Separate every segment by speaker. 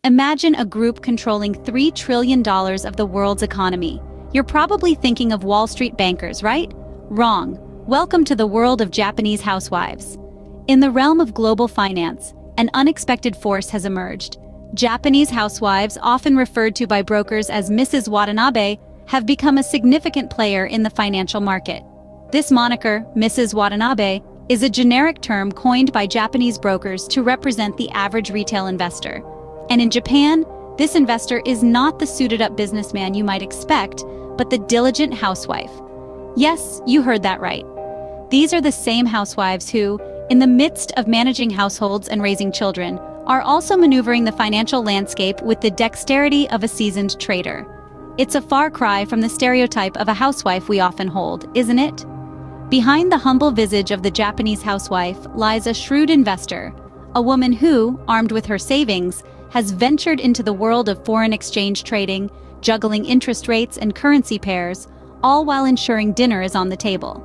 Speaker 1: Imagine a group controlling $3 trillion of the world's economy. You're probably thinking of Wall Street bankers, right? Wrong. Welcome to the world of Japanese housewives. In the realm of global finance, an unexpected force has emerged. Japanese housewives, often referred to by brokers as Mrs. Watanabe, have become a significant player in the financial market. This moniker, Mrs. Watanabe, is a generic term coined by Japanese brokers to represent the average retail investor. And in Japan, this investor is not the suited-up businessman you might expect, but the diligent housewife. Yes, you heard that right. These are the same housewives who, in the midst of managing households and raising children, are also maneuvering the financial landscape with the dexterity of a seasoned trader. It's a far cry from the stereotype of a housewife we often hold, isn't it? Behind the humble visage of the Japanese housewife lies a shrewd investor, a woman who, armed with her savings, has ventured into the world of foreign exchange trading, juggling interest rates and currency pairs, all while ensuring dinner is on the table.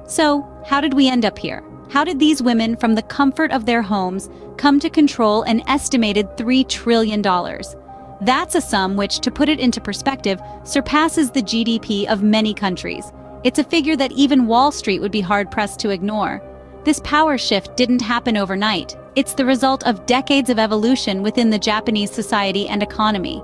Speaker 1: So, how did we end up here? How did these women, from the comfort of their homes, come to control an estimated $3 trillion? That's a sum which, to put it into perspective, surpasses the GDP of many countries. It's a figure that even Wall Street would be hard-pressed to ignore. This power shift didn't happen overnight. It's the result of decades of evolution within the Japanese society and economy.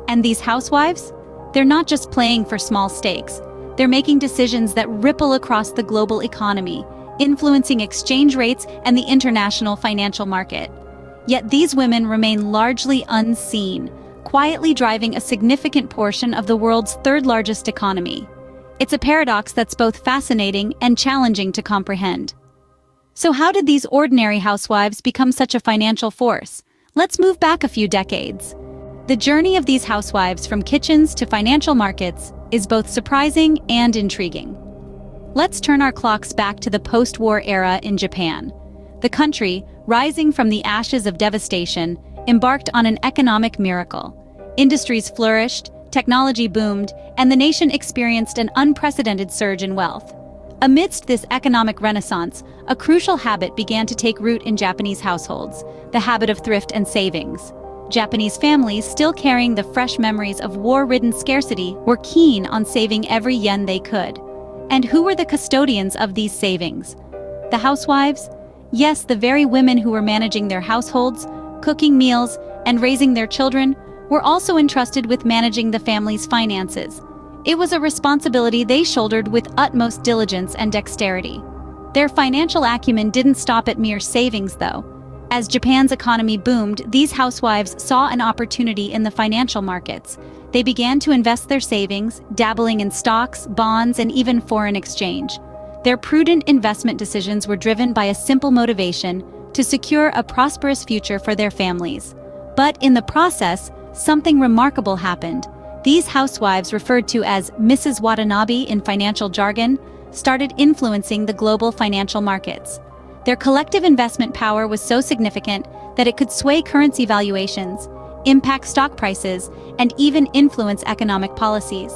Speaker 1: And these housewives? They're not just playing for small stakes. They're making decisions that ripple across the global economy, influencing exchange rates and the international financial market. Yet these women remain largely unseen, quietly driving a significant portion of the world's third-largest economy. It's a paradox that's both fascinating and challenging to comprehend. So how did these ordinary housewives become such a financial force? Let's move back a few decades. The journey of these housewives from kitchens to financial markets is both surprising and intriguing. Let's turn our clocks back to the post-war era in Japan. The country, rising from the ashes of devastation, embarked on an economic miracle. Industries flourished, technology boomed, and the nation experienced an unprecedented surge in wealth. Amidst this economic renaissance, a crucial habit began to take root in Japanese households, the habit of thrift and savings. Japanese families, still carrying the fresh memories of war-ridden scarcity, were keen on saving every yen they could. And who were the custodians of these savings? The housewives? Yes, the very women who were managing their households, cooking meals, and raising their children were also entrusted with managing the family's finances. It was a responsibility they shouldered with utmost diligence and dexterity. Their financial acumen didn't stop at mere savings, though. As Japan's economy boomed, these housewives saw an opportunity in the financial markets. They began to invest their savings, dabbling in stocks, bonds, and even foreign exchange. Their prudent investment decisions were driven by a simple motivation: to secure a prosperous future for their families. But in the process, something remarkable happened. These housewives, referred to as Mrs. Watanabe in financial jargon, started influencing the global financial markets. Their collective investment power was so significant that it could sway currency valuations, impact stock prices, and even influence economic policies.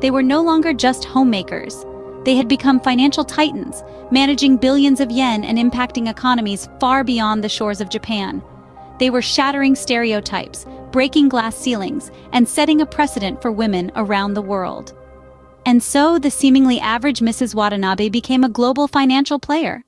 Speaker 1: They were no longer just homemakers. They had become financial titans, managing billions of yen and impacting economies far beyond the shores of Japan. They were shattering stereotypes, breaking glass ceilings, and setting a precedent for women around the world. And so the seemingly average Mrs. Watanabe became a global financial player.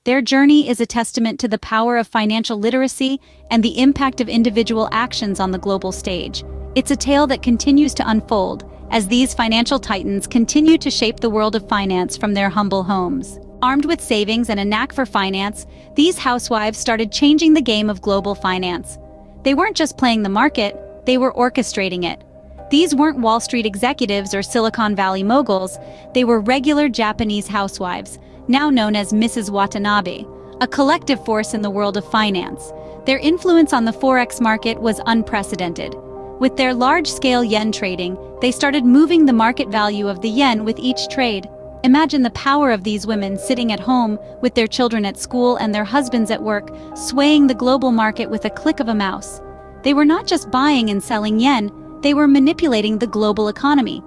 Speaker 1: Their journey is a testament to the power of financial literacy and the impact of individual actions on the global stage. It's a tale that continues to unfold as these financial titans continue to shape the world of finance from their humble homes. Armed with savings and a knack for finance, these housewives started changing the game of global finance. They weren't just playing the market, they were orchestrating it. These weren't Wall Street executives or Silicon Valley moguls, they were regular Japanese housewives, now known as Mrs. Watanabe, a collective force in the world of finance. Their influence on the forex market was unprecedented. With their large-scale yen trading, they started moving the market value of the yen with each trade. Imagine the power of these women sitting at home with their children at school and their husbands at work, swaying the global market with a click of a mouse. They were not just buying and selling yen, they were manipulating the global economy.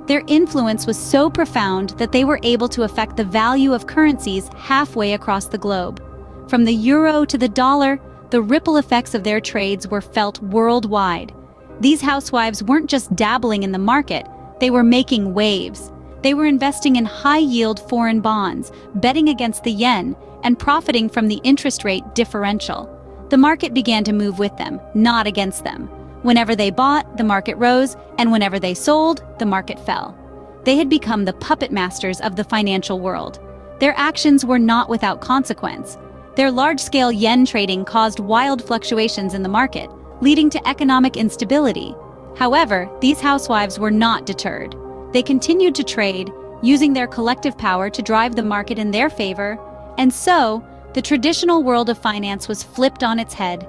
Speaker 1: Their influence was so profound that they were able to affect the value of currencies halfway across the globe. From the euro to the dollar, the ripple effects of their trades were felt worldwide. These housewives weren't just dabbling in the market, they were making waves. They were investing in high-yield foreign bonds, betting against the yen, and profiting from the interest rate differential. The market began to move with them, not against them. Whenever they bought, the market rose, and whenever they sold, the market fell. They had become the puppet masters of the financial world. Their actions were not without consequence. Their large-scale yen trading caused wild fluctuations in the market, leading to economic instability. However, these housewives were not deterred. They continued to trade, using their collective power to drive the market in their favor, and so, the traditional world of finance was flipped on its head.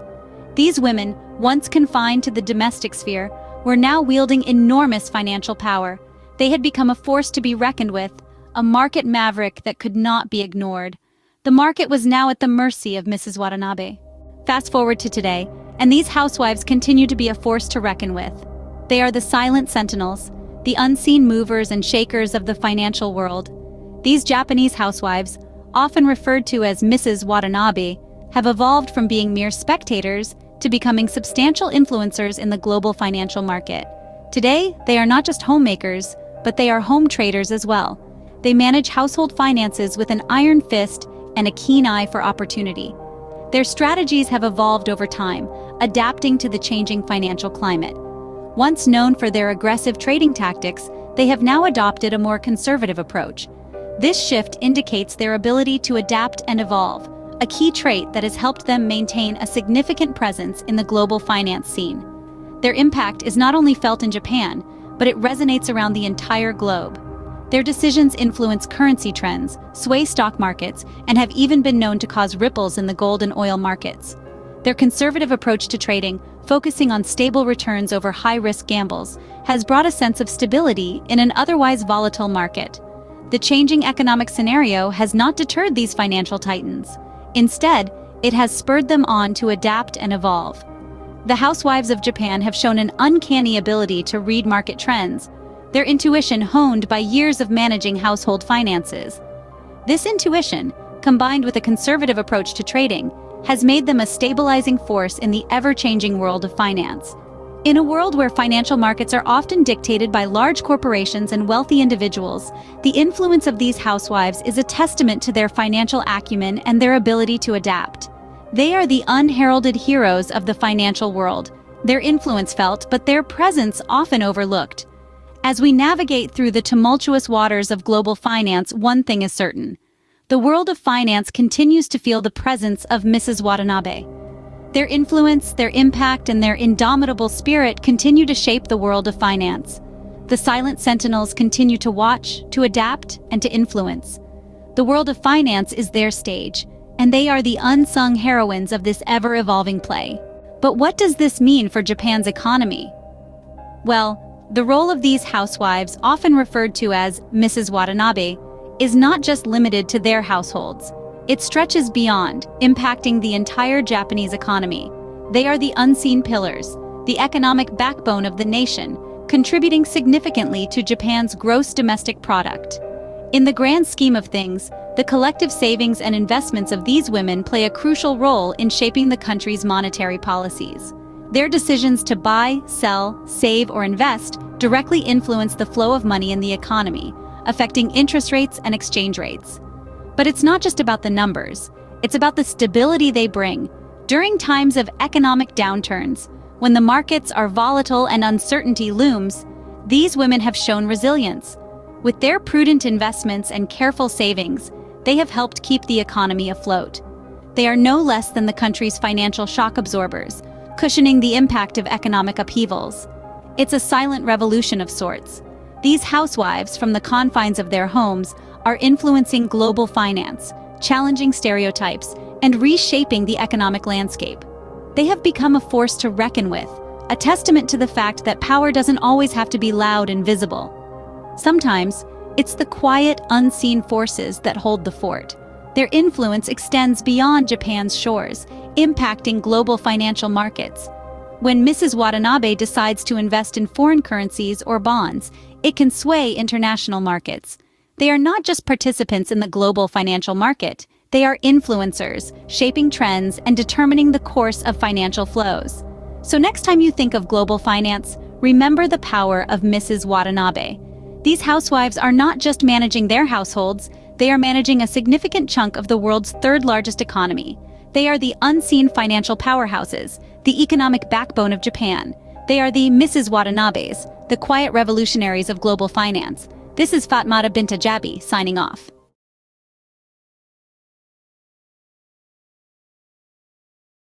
Speaker 1: These women, once confined to the domestic sphere, were now wielding enormous financial power. They had become a force to be reckoned with, a market maverick that could not be ignored. The market was now at the mercy of Mrs. Watanabe. Fast forward to today, and these housewives continue to be a force to reckon with. They are the silent sentinels, the unseen movers and shakers of the financial world. These Japanese housewives, often referred to as Mrs. Watanabe, have evolved from being mere spectators to becoming substantial influencers in the global financial market. Today, they are not just homemakers, but they are home traders as well. They manage household finances with an iron fist and a keen eye for opportunity. Their strategies have evolved over time, adapting to the changing financial climate. Once known for their aggressive trading tactics, they have now adopted a more conservative approach. This shift indicates their ability to adapt and evolve, a key trait that has helped them maintain a significant presence in the global finance scene. Their impact is not only felt in Japan, but it resonates around the entire globe. Their decisions influence currency trends, sway stock markets, and have even been known to cause ripples in the gold and oil markets. Their conservative approach to trading, focusing on stable returns over high-risk gambles, has brought a sense of stability in an otherwise volatile market. The changing economic scenario has not deterred these financial titans. Instead, it has spurred them on to adapt and evolve. The housewives of Japan have shown an uncanny ability to read market trends, their intuition honed by years of managing household finances. This intuition, combined with a conservative approach to trading, has made them a stabilizing force in the ever-changing world of finance. In a world where financial markets are often dictated by large corporations and wealthy individuals, the influence of these housewives is a testament to their financial acumen and their ability to adapt. They are the unheralded heroes of the financial world, their influence felt, but their presence often overlooked. As we navigate through the tumultuous waters of global finance, one thing is certain. The world of finance continues to feel the presence of Mrs. Watanabe. Their influence, their impact, and their indomitable spirit continue to shape the world of finance. The silent sentinels continue to watch, to adapt, and to influence. The world of finance is their stage, and they are the unsung heroines of this ever-evolving play. But what does this mean for Japan's economy? Well, the role of these housewives, often referred to as Mrs. Watanabe, is not just limited to their households. It stretches beyond, impacting the entire Japanese economy. They are the unseen pillars, the economic backbone of the nation, contributing significantly to Japan's gross domestic product. In the grand scheme of things, the collective savings and investments of these women play a crucial role in shaping the country's monetary policies. Their decisions to buy, sell, save, or invest directly influence the flow of money in the economy, affecting interest rates and exchange rates. But it's not just about the numbers, it's about the stability they bring. During times of economic downturns, when the markets are volatile and uncertainty looms, these women have shown resilience. With their prudent investments and careful savings, they have helped keep the economy afloat. They are no less than the country's financial shock absorbers, cushioning the impact of economic upheavals. It's a silent revolution of sorts. These housewives, from the confines of their homes, are influencing global finance, challenging stereotypes, and reshaping the economic landscape. They have become a force to reckon with, a testament to the fact that power doesn't always have to be loud and visible. Sometimes, it's the quiet, unseen forces that hold the fort. Their influence extends beyond Japan's shores, impacting global financial markets. When Mrs. Watanabe decides to invest in foreign currencies or bonds, it can sway international markets. They are not just participants in the global financial market, They are influencers, shaping trends and determining the course of financial flows. So next time you think of global finance, remember the power of Mrs. Watanabe. These housewives are not just managing their households, they are managing a significant chunk of the world's third largest economy. They are the unseen financial powerhouses, the economic backbone of Japan. They are the Mrs. Watanabes, the quiet revolutionaries of global finance. This is Fatmata Binta Jabi, signing off.